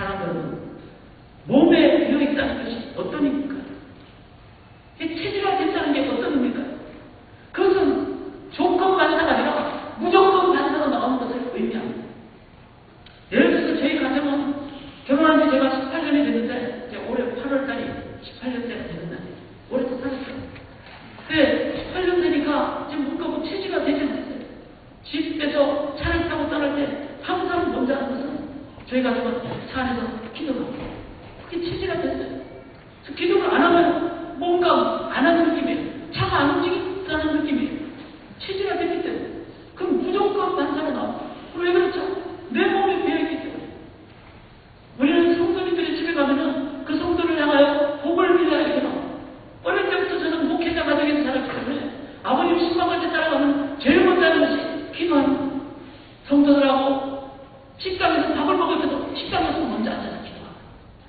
사람 여러분, 몸에 비어있다는 것이 어떤 의미일까요? 체질화 됐다는 게 어떤 의미일까요? 그것은 조건 반사가 아니라 무조건 반사가 나오는 것을 의미합니다. 예를 들어서 저희 가정은 결혼한 지 제가 18년이 됐는데, 이제 올해 8월달이 18년째가 되는 날이에요. 올해 또 살았어요. 근데 18년 되니까 지금 뭔가 뭐 체질화 되지 않았어요. 집에서 차를 타고 떠날 때 항상 먼저 하는 것은 저희 가족은 차 안에서 기도합니다. 그게 체질화 됐어요. 그래서 기도를 안 하면 뭔가 안 하는 느낌이에요. 차가 안 움직인다는 느낌이에요. 체질화 됐기 때문에. 그럼 무조건 반사가 나옵니다. 왜 그렇죠? 내 몸에 비어있기 때문에. 우리는 성도님들이 집에 가면은 그 성도를 향하여 복을 빌어야 이렇게 나옵니다. 어릴 때부터 저는 목회자 가정에서 살았기 때문에 아버님 신방할 때 따라가면 제일 먼저 하는 것이 기도합니다. 성도들하고 식당에서 밥을 먹을 때도 식당에서 먼저 앉아서 기도합니다.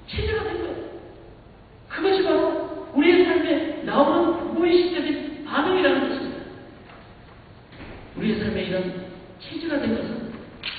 체질화 된 거예요. 그것이 바로 우리의 삶에 나오는 무의식적인 반응이라는 것입니다. 우리의 삶에 이런 체질화된 것은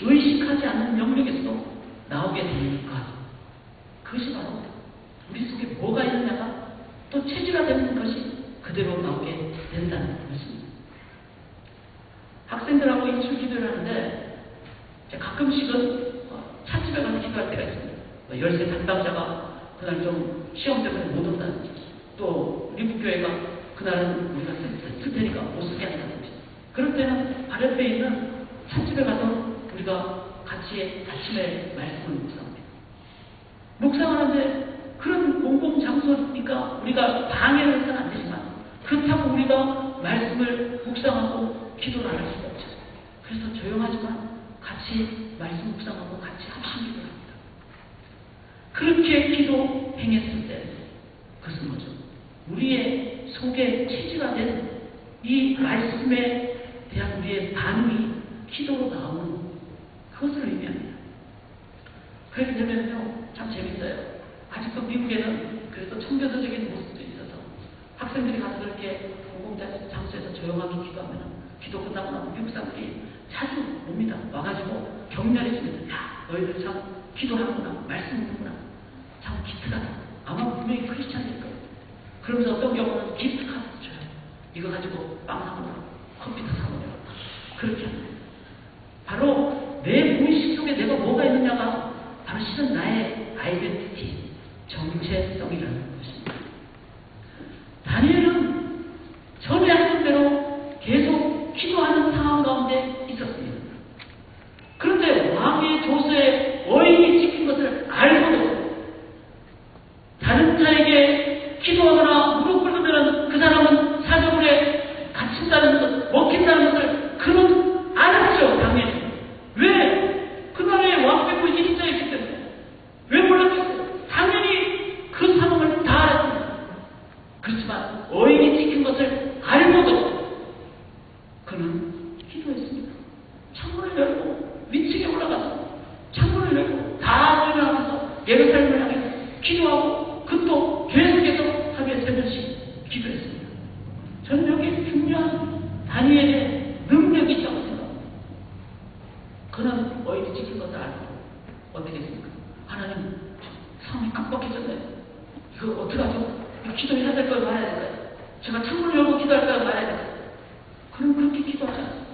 의식하지 않는 영역에서도 나오게 되는 것. 그것이 바로 우리 속에 뭐가 있느냐가 또 체질화되는 것이 그대로 나오게 된다는 것입니다. 학생들하고 인출 기도를 하는데 가끔씩은 찻집에 가서 기도할 때가 있습니다. 열쇠 담당자가 그날 좀 시험 때문에 못 온다든지, 또 리부교회가 그날은 우리가 쓸 테니까 못 쓰게 한다든지, 그럴 때는 발 옆에 있는 찻집에 가서 우리가 같이 아침에 말씀을 묵상합니다. 묵상하는데 그런 공공장소니까 우리가 방해를 해서는 안 되지만, 그렇다고 우리가 말씀을 묵상하고 기도를 안 할 수가 없죠. 그래서 조용하지만 같이 말씀 묵상하고 같이 합심 기도를 합니다. 그렇게 기도 행했을 때 그것은 뭐죠? 우리의 속에 체질화된 이 말씀에 대한 우리의 반응이 기도로 나오는 그것을 의미합니다. 그렇게 되면요, 참 재밌어요. 아직도 미국에는 그래도 청교도적인 모습도 있어서 학생들이 가서 그렇게 공공장소에서 조용하게 기도하면 기도 끝나고 나면 미국 사람들이 자주 옵니다. 와가지고 격려해줍니다. 야, 너희들 참 기도하는구나, 말씀 듣는구나, 참 기특하다. 아마 분명히 크리스찬일 거예요. 그러면서 어떤 경우는 기프트 카드 줘요. 이거 가지고 빵 사먹으라, 컴퓨터 사먹으라. 그렇게 합니다. 바로 내 무의식 속에 내가 뭐가 있느냐가 바로 실은 나의 아이덴티티, 정체성이라는 것입니다. 다니엘은 전에 하던 대로 계속 기도하는 상황 가운데 있었습니다. 그런데 왕의 조서에 어인이 찍힌 것을 알고도 다른 자에게 기도하거나 무릎 꿇으면 그 사람은 사자굴에 갇힌다는 것, 먹힌다는 것을 그는 알았죠, 당연히. 왜? 그날의 왕배고 일자였기 때문에. 왜 몰랐겠어요? 당연히 그 상황을 다 알았습니다. 그렇지만 어인이 찍힌 것을 알고도 그는 기도했습니다. 창문을 열고 위층에 올라가서 창문을 열고 다 설명하면서 예루살렘을 향해서 기도하고 그것도 계속해서 하루에 3번씩 기도했습니다. 저는 여기 중요한 다니엘의 능력이 있다고 생각합니다. 그는 어인이 찍힌 것을 알고 어떻게 했습니까? 하나님, 상황이 깜빡해졌네요. 이거 어떡하죠? 기도해야 될 걸 말해야 될까요? 제가 창문을 열고 기도할 걸 말해야 될까요? 그럼 그렇게 기도하지 않습니다.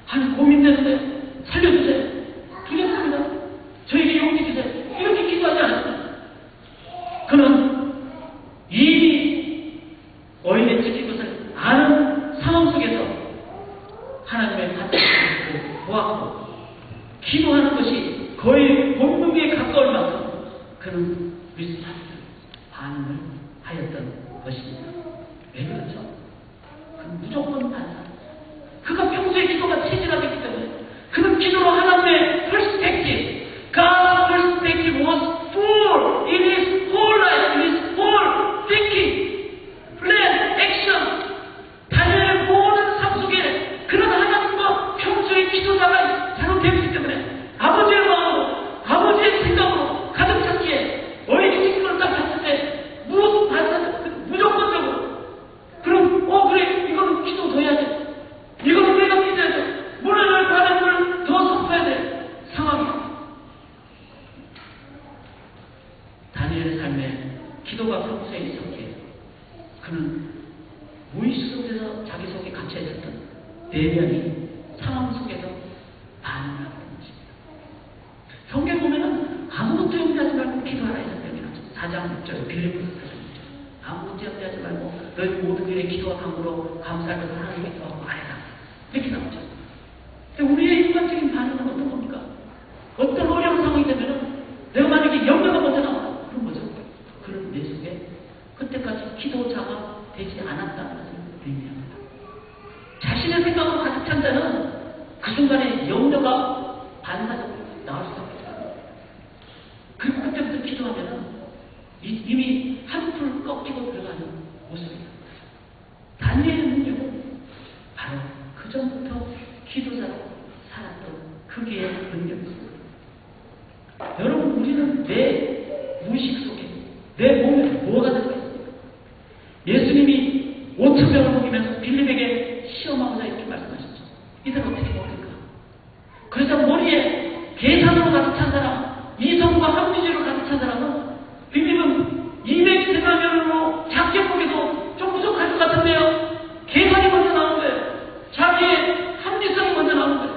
아니, 고민되는데 살려주세요. 두렵습니다. 저에게 용기 주세요. 이렇게 기도하지 않습니다. 그는 이 어인에 찍힌 것을 아는 상황 속에서 하나님의 가르침을 보았고 기도하는 것이 거의 본능에 가까울 만큼 그는 리스파트 반응을 하였던 것입니다. 왜 그렇죠? 그는 무조건 반사. 그가 평소에 기도가 체질화됐기 때문에 그는 기도로 하나님의 perspective, God's perspective was full in his whole life. 다니엘의 삶에 기도가 평소에 있었기에 그는 무의식 속에서 자기 속에 갇혀 있었던 내면이 상황 속에서 반응을 하게 된 것입니다. 성경 보면은 아무것도 염려하지 말고 기도하라 이런 얘기를 하죠. 4장 6절 빌립보서 4장 6절 아무것도 염려하지 말고 너희 모든 일에 기도와 간구로 감사할 것을 하나님께 기도하고 말해라 이렇게 나오죠. 우리의 일반적인 반응은 어떤 겁니까? 어떤 어려운 상황이 되면은 내가 만약에 염려가 먼저 나온다. 그럼 뭐죠? 그런 내 속에 그때까지 기도자가 되지 않았다는 것을 의미합니다. 자신의 생각으로 가득 찬 자는 그 순간에 염려가 반사적으로 나올 수밖에 없어요. 그리고 그때부터 기도하면은 이미 한풀 꺾이고 들어가는 모습이에요. 다니엘의 능력은 바로 그 전부터 기도자로 살았던 그의 능력이었습니다. 여러분, 우리는 내 무의식 속에 내 몸에 뭐가 들어가 있습니까? 예수님이 5,000명을 먹이면서 빌립에게 시험하고자 이렇게 말씀하셨죠. 이들 어떻게 먹을까? 그래서 머리에 계산으로 가득 찬 사람, 이성과 합리주의로 가득 찬 사람은 빌립은 200데나리온으로 작게 보기도 좀 부족할 것 같은데요. 계산이 먼저 나오는 거예요. 자기의 합리성이 먼저 나오는 거예요.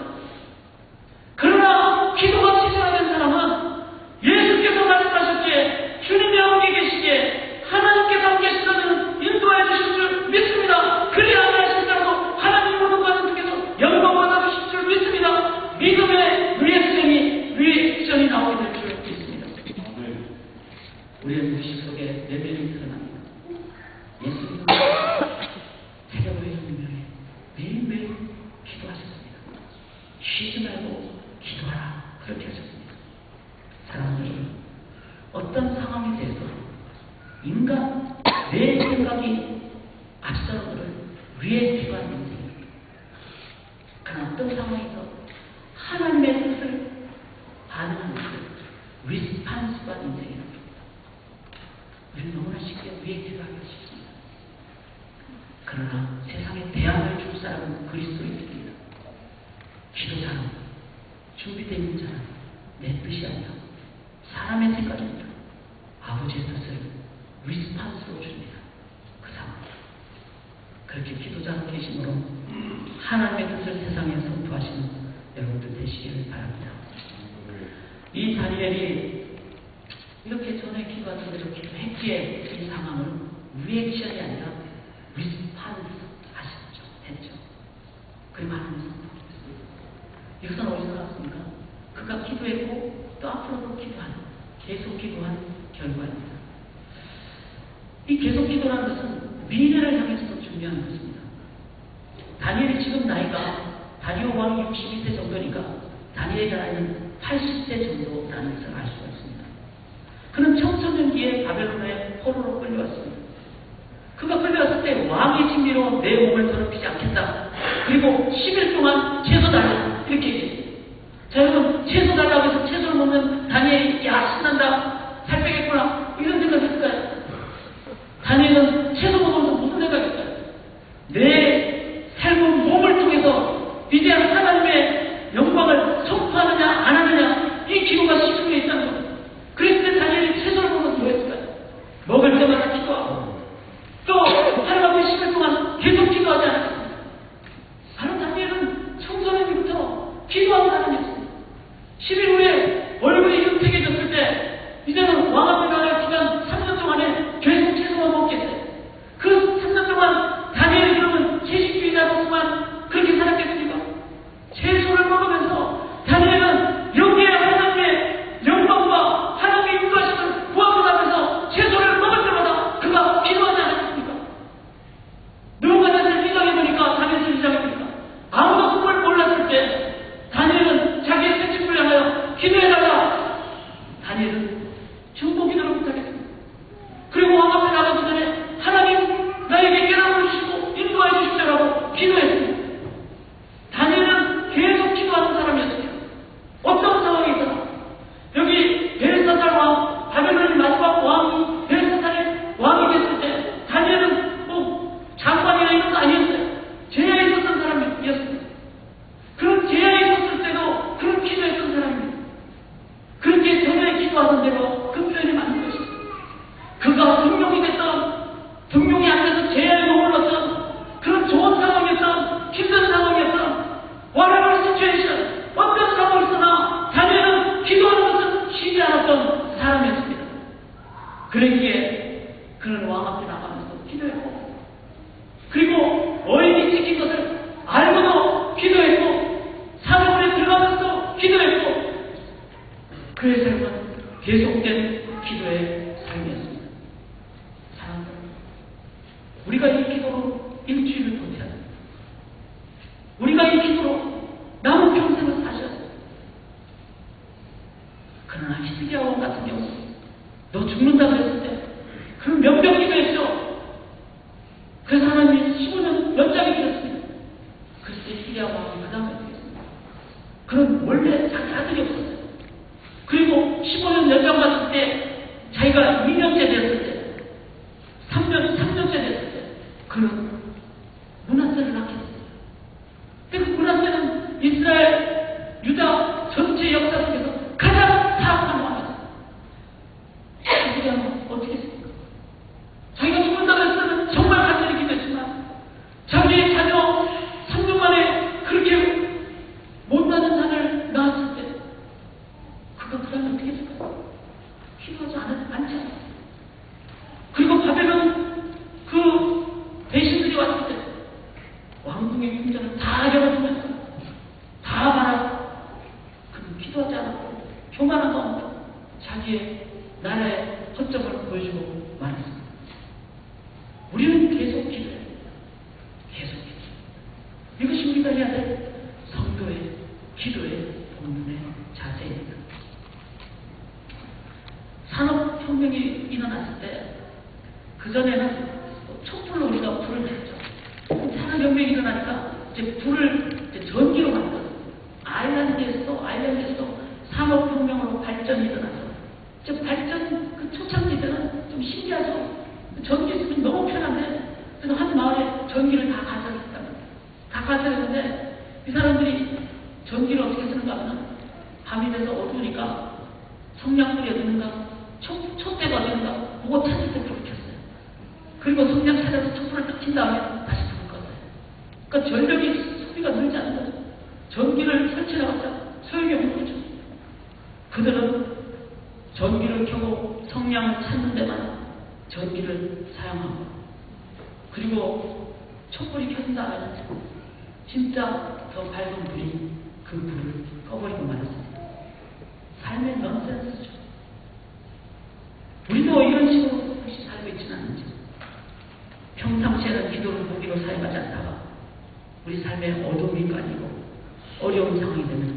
그러나 기도가 치솟아낸 사람은 예수께서 말씀하셨기에 주님이 함께 계시기에 하나님께서 함께 계시다면 인도해 주실 줄 믿습니다. 그리 안하실 사람도 하나님 모든 것을 통해서 영광 받아 주실 줄 믿습니다. 믿음의 리액션이 나오게 될 줄 믿습니다. 우리의 무의식 속에 내면이 드러납니다. 예수님은 세계보의 운명에 매일매일 기도하셨습니다. 쉬지 말고 기도하라 그렇게 하셨습니다. 사랑하는 어떤 상황에 대해서 인간 내 생각이 앞서는 것을 위에 기도하는 인생입니다. 그러나 어떤 상황에서 하나님의 뜻을 반응하는 것을 리스판스한 인생이라고 우리는 너무나 쉽게 위에 기도하기 쉽습니다. 그러나 세상에 대안을 줄 사람은 그리스도인입니다. 기도자는 준비되어 있는 자는 내 뜻이 아니라 사람의 생각입니다. 아버지의 뜻을 리스판스로 줍니다. 그 상황. 그렇게 기도자가 계심으로 하나님의 뜻을 세상에 선포하시는 여러분들 되시기를 바랍니다. 이 다니엘이 이렇게 전에 기도하던 대로 기도했기에 이 상황은 리액션이 아니라 리스판스 하셨죠. 했죠. 그리고 하나님 선포했습니다. 이것은 어디서 나왔습니까? 그가 기도했고 또 앞으로도 기도하는, 계속 기도한 결과입니다. 이 계속 기도라는 것은 미래를 향해서 준비하는 것입니다. 다니엘이 지금 나이가 다리오 왕이 62세 정도니까 다니엘의 나이는 80세 정도라는 것을 알 수가 있습니다. 그는 청소년기에 바벨론의 포로로 끌려왔습니다. 그가 끌려왔을 때 왕의 진미로 내 몸을 더럽히지 않겠다. 그리고 10일 동안 채소 달라 이렇게 얘기했어요. 자, 여러분, 채소 달라고 해서 채소를 먹는 다니엘이 야 신난다 살 빼겠구나 이런 생각 했을까요? 다니엘은 채소 먹으면서 무슨 생각했을까요? 내 삶은 몸을 통해서 이제 하나님의 영광을 선포하느냐 안 하느냐 이 기도가 시중에 있다는 겁니다. 그랬을 때 다니엘이 채소를 먹으면서 뭐 했을까요? 먹을 때마다 기도하고 또 하루하루 10일 동안 계속 기도하지 않았습니다. 바로 다니엘은 청소년기부터 기도하는 사람이었습니다. 10일 후에 얼굴이 흉택해졌을 때 이제는 왕 앞에 나갈 기간 3년 동안에 계속 채소만 먹겠어요. 그 3년 동안 다니엘이 그러면 채식주의자로서만 그렇게 살았겠습니까? 채소를 먹으면서 다니엘은 여기에 하나님의 영광과 하나님의 인도하심을 구하고 나면서 채소를 먹을 때마다 그가 기도하지 않았습니까? 누군가 자신을 리장해보니까 다니엘을 리장해보니까 아무도 그걸 몰랐을 때 다니엘은 자기의 생식을 향하여 기도해달라. 다니엘은 중보 기도를 부탁했습니다. 그리고 왕 앞에 나가기 전에 하나님 나에게 깨달음을 주시고 인도해 주십시오라고 기도했습니다. 다니엘은 계속 기도하는 사람이었습니다. 어떤 상황에서나 여기 벨사살 왕, 바벨론의 마지막 왕이 벨사살의 왕이 됐을 때 다니엘은 뭐 장관이나 이런 거 아니었어요. 제야에 있었던 사람이었습니다. 그런 제야에 있었을 때도 그런 기도했던 사람입니다. 그렇게 전에 기도하던 대로 그 표현이 맞는 것입니다. 그러기에 그는 왕 앞에 나가면서 기도했고, 그리고 어인이 찍힌 것을 알고도 기도했고, 사도원에 들어가면서 기도했고, 그의 삶은 계속된 기도의 삶이었습니다. 사랑하는 우리가 이 기도로 일주일을 버텨야 합니다. 우리가 이 기도로 남은 평생을 사셔야 합니다. 그러나 히스기야 왕 같은 경우 너 죽는다고 했을 때 그는 명령 기도했죠. 그래서 하나님이 15년 연장이 되었습니다. 그래서 히스기야 왕이 그 다음에 되겠습니다. 그는 원래 자기 아들이 없었어요. 그리고 15년 연장 받을 때 자기가 2년째 됐을 때 3년째 됐을 때 그는 므낫세를 낳게 됐어요. 근데 그 므낫세는 이스라엘 유다 전체 역사 속에서 가장 사악한 왕이었어요. 히스기야 왕은 어떻게 했습니까? 자기가 죽는다고 했을 때는 정말 간절히 기도했지만 자기의 자녀 3년 만에 그렇게 못나는 자를 낳았을 때 그가 그 다음에 어떻게 했을까요? 기도하지 않지 않았어요. 그리고 바벨론 그 대신들이 왔을 때 왕궁의 궁전을 다 열어주면서 다 말하고 그는 기도하지 않았고 교만한 가운데 자기의 나라의 허점을 보여주고 말했습니다. 우리는 계속 기도해야 됩니다. 계속 기도. 이것이 우리가 해야 될 성도의 기도의 본분의 자세입니다. 산업혁명이 일어났을 때 그전에는 촛불로 우리가 불을 냈죠. 산업혁명이 일어나니까 이제 불을 이제 전기로 만들었어요. 아일랜드에서도 산업혁명으로 발전이 일어나서 이제 발전 그 초창기 때는 좀 신기하죠. 전기 있으면 너무 편한데 그래서 한 마을에 전기를 다 가져갔답니다. 다 가져갔는데 이 사람들이 전기를 어떻게 쓰는가 하면 밤이 돼서 어두우니까 성냥불이 어디는가 촛대가 어디는가 그거 찾을 때 불을 켰어요. 그리고 성냥 찾아서 촛불을 딱 킨 다음에 다시 불을 껐어요. 그러니까 전력이 소비가 늘지 않는 거죠. 전기를 설치해봤자 소용이 없는 거죠. 그들은 전기를 켜고 성냥을 찾는 데만 전기를 사용하고 그리고 촛불이 켜진 다음에 진짜 더 밝은 불이 그 불을 꺼버리고 말았습니다. 삶의 넌센스죠. 우리도 이런 식으로 혹시 살고 있지는 않는지 평상시에는 기도를 무기로 사용하지 않다가 우리 삶에 어둠이 깔리고 어려운 상황이 되면